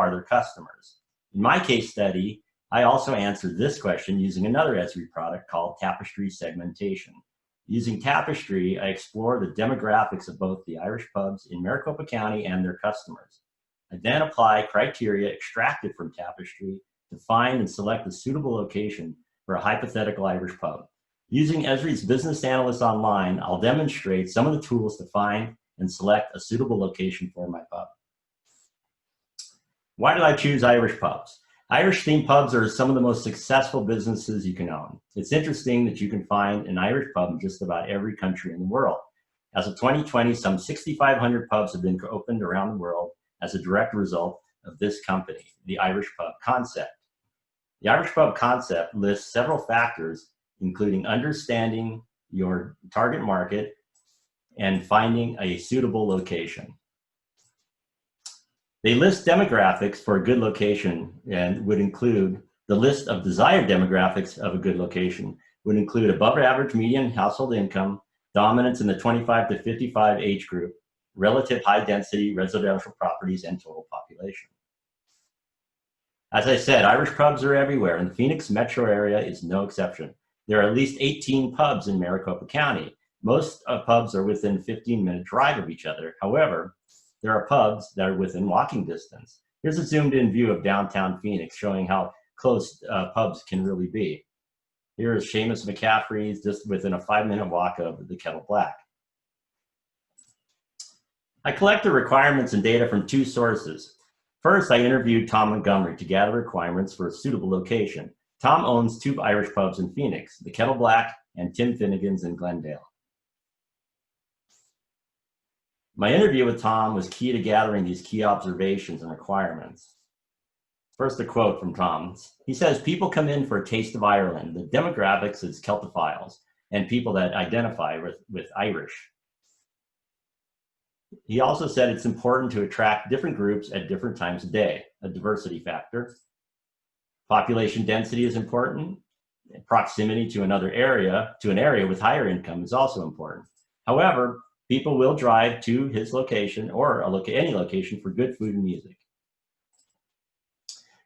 are their customers? In my case study, I also answered this question using another Esri product called Tapestry Segmentation. Using Tapestry, I explore the demographics of both the Irish pubs in Maricopa County and their customers. I then apply criteria extracted from Tapestry to find and select a suitable location for a hypothetical Irish pub. Using Esri's Business Analyst Online, I'll demonstrate some of the tools to find and select a suitable location for my pub. Why did I choose Irish pubs? Irish-themed pubs are some of the most successful businesses you can own. It's interesting that you can find an Irish pub in just about every country in the world. As of 2020, some 6,500 pubs have been opened around the world as a direct result of this company, the Irish pub concept. The Irish pub concept lists several factors, including understanding your target market and finding a suitable location. They list demographics for a good location and would include the list of desired demographics of a good location would include above average median household income, dominance in the 25 to 55 age group, relative high density residential properties, and total population. As I said, Irish pubs are everywhere, and the Phoenix metro area is no exception. There are at least 18 pubs in Maricopa County. Most pubs are within 15-minute drive of each other. However, there are pubs that are within walking distance. Here's a zoomed in view of downtown Phoenix showing how close pubs can really be. Here is Seamus McCaffrey's just within a 5-minute walk of the Kettle Black. I collected requirements and data from 2 sources. First, I interviewed Tom Montgomery to gather requirements for a suitable location. Tom owns 2 Irish pubs in Phoenix, the Kettle Black and Tim Finnegan's in Glendale. My interview with Tom was key to gathering these key observations and requirements. First, a quote from Tom. He says, people come in for a taste of Ireland. The demographics is Celtophiles and people that identify with Irish. He also said it's important to attract different groups at different times of day, a diversity factor. Population density is important. Proximity to an area with higher income is also important. However, people will drive to his location or any location for good food and music.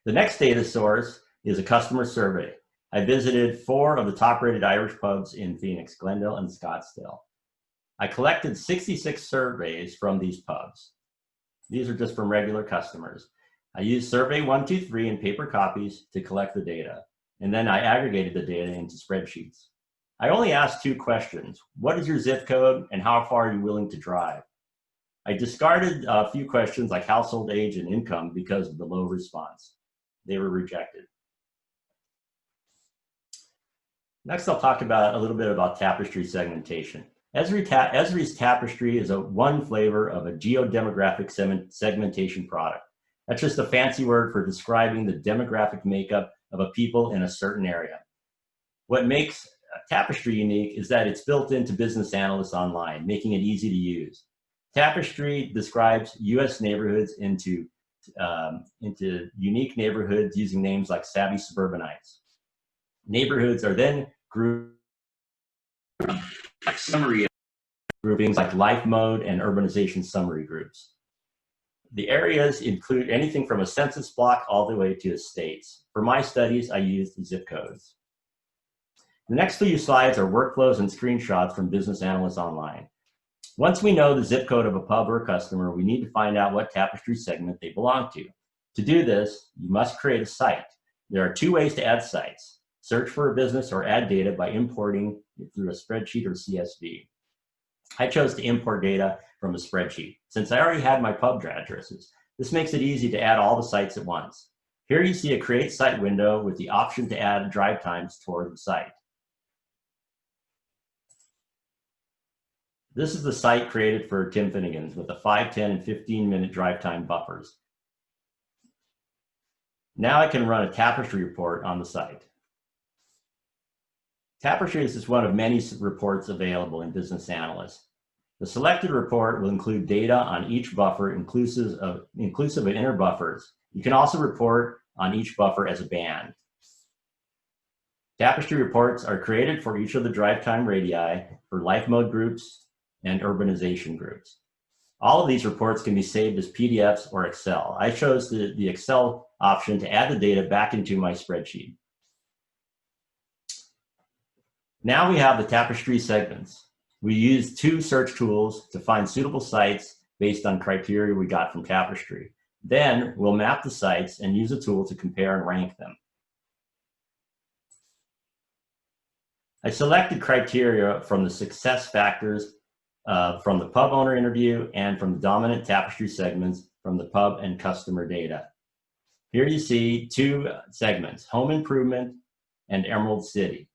The next data source is a customer survey. I visited 4 of the top-rated Irish pubs in Phoenix, Glendale, and Scottsdale. I collected 66 surveys from these pubs. These are just from regular customers. I used survey 1, 2, 3 in paper copies to collect the data, and then I aggregated the data into spreadsheets. I only asked 2 questions. What is your zip code and how far are you willing to drive? I discarded a few questions like household age and income because of the low response. They were rejected. Next, I'll talk about a little bit about Tapestry segmentation. Esri's Tapestry is one flavor of a geodemographic segmentation product. That's just a fancy word for describing the demographic makeup of a people in a certain area. What makes Tapestry unique is that it's built into Business Analyst Online, making it easy to use. Tapestry describes U.S. neighborhoods into unique neighborhoods using names like savvy suburbanites. Neighborhoods are then grouped like summary groupings like life mode and urbanization summary groups. The areas include anything from a census block all the way to estates. For my studies, I used zip codes. The next few slides are workflows and screenshots from Business Analyst Online. Once we know the zip code of a pub or customer, we need to find out what Tapestry segment they belong to. To do this, you must create a site. There are 2 ways to add sites. Search for a business or add data by importing it through a spreadsheet or CSV. I chose to import data from a spreadsheet. Since I already had my pub addresses, this makes it easy to add all the sites at once. Here you see a Create Site window with the option to add drive times toward the site. This is the site created for Tim Finnegan's with a 5, 10, and 15-minute drive time buffers. Now I can run a Tapestry report on the site. Tapestry is just one of many reports available in Business Analyst. The selected report will include data on each buffer, inclusive of inner buffers. You can also report on each buffer as a band. Tapestry reports are created for each of the drive time radii for life mode groups and urbanization groups. All of these reports can be saved as PDFs or Excel. I chose the Excel option to add the data back into my spreadsheet. Now we have the Tapestry segments. We use 2 search tools to find suitable sites based on criteria we got from Tapestry. Then we'll map the sites and use a tool to compare and rank them. I selected criteria from the success factors from the pub owner interview and from the dominant Tapestry segments from the pub and customer data. Here you see 2 segments, home improvement and Emerald City.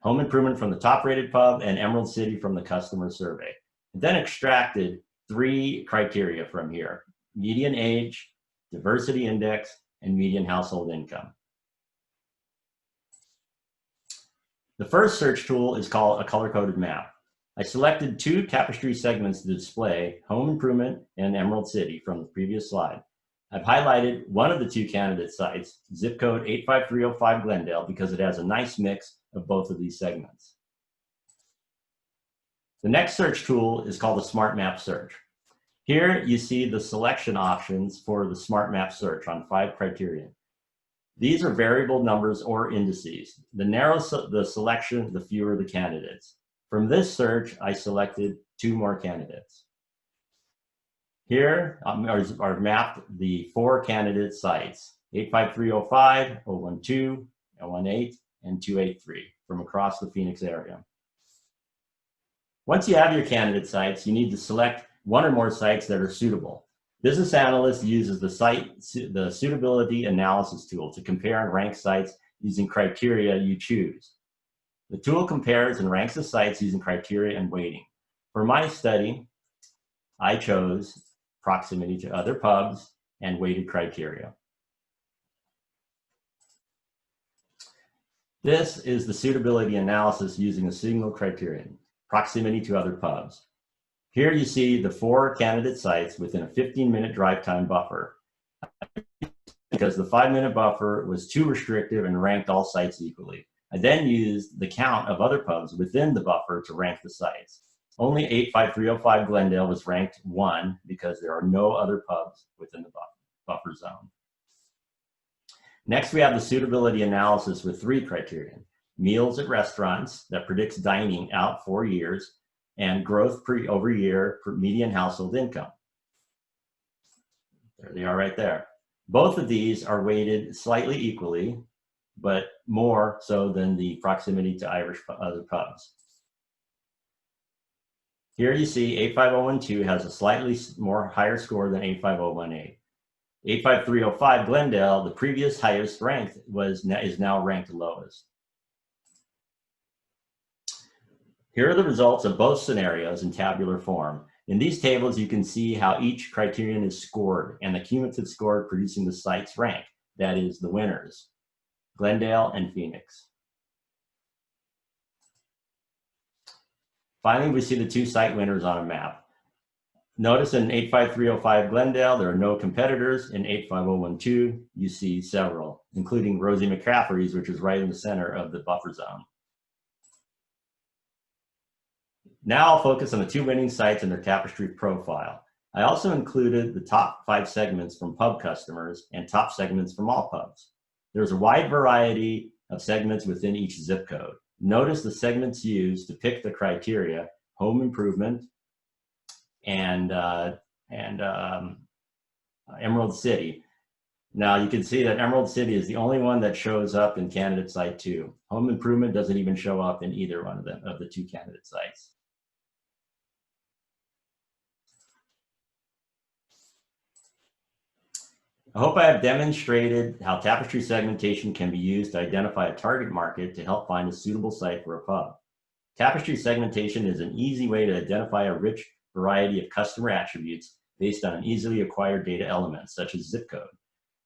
Home improvement from the top rated pub and Emerald City from the customer survey. Then extracted 3 criteria from here: median age, diversity index, and median household income. The first search tool is called a color-coded map. I selected 2 Tapestry segments to display home improvement and Emerald City from the previous slide. I've highlighted one of the 2 candidate sites, zip code 85305 Glendale, because it has a nice mix of both of these segments. The next search tool is called the Smart Map Search. Here you see the selection options for the Smart Map Search on 5 criteria. These are variable numbers or indices. The narrower the selection, the fewer the candidates. From this search, I selected 2 more candidates. Here are mapped the 4 candidate sites, 85305, 012, 018, and 283 from across the Phoenix area. Once you have your candidate sites, you need to select 1 or more sites that are suitable. Business Analyst uses the Suitability Analysis tool to compare and rank sites using criteria you choose. The tool compares and ranks the sites using criteria and weighting. For my study, I chose proximity to other pubs and weighted criteria. This is the suitability analysis using a single criterion, proximity to other pubs. Here you see the 4 candidate sites within a 15-minute drive time buffer, because the 5-minute buffer was too restrictive and ranked all sites equally. I then used the count of other pubs within the buffer to rank the sites. Only 85305 Glendale was ranked 1 because there are no other pubs within the buffer zone. Next, we have the suitability analysis with 3 criteria: meals at restaurants that predicts dining out 4 years, and growth over year for median household income. There they are right there. Both of these are weighted slightly equally, but more so than the proximity to other pubs. Here you see 85012 has a slightly more higher score than 85018. 85305 Glendale, the previous highest ranked, is now ranked lowest. Here are the results of both scenarios in tabular form. In these tables, you can see how each criterion is scored and the cumulative score producing the site's rank, that is, the winners, Glendale and Phoenix. Finally, we see the 2 site winners on a map. Notice in 85305 Glendale, there are no competitors. In 85012, you see several, including Rosie McCaffrey's, which is right in the center of the buffer zone. Now I'll focus on the 2 winning sites and their Tapestry profile. I also included the top 5 segments from pub customers and top segments from all pubs. There's a wide variety of segments within each zip code. Notice the segments used to pick the criteria: home improvement and Emerald City. Now you can see that Emerald City is the only one that shows up in candidate site 2. Home improvement doesn't even show up in either one of the 2 candidate sites. I hope I have demonstrated how Tapestry segmentation can be used to identify a target market to help find a suitable site for a pub. Tapestry segmentation is an easy way to identify a rich variety of customer attributes based on easily acquired data elements, such as zip code.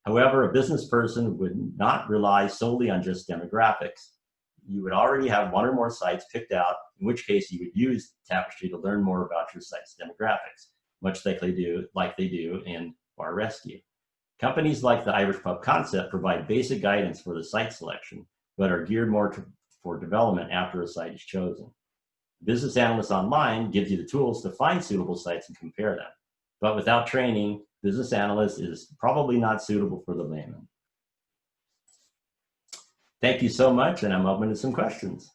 However, a business person would not rely solely on just demographics. You would already have 1 or more sites picked out, in which case you would use Tapestry to learn more about your site's demographics, much like they do in Bar Rescue. Companies like the Irish Pub Concept provide basic guidance for the site selection, but are geared more for development after a site is chosen. Business Analyst Online gives you the tools to find suitable sites and compare them. but without training, business analyst is probably not suitable for the layman. Thank you so much, and I'm open to some questions.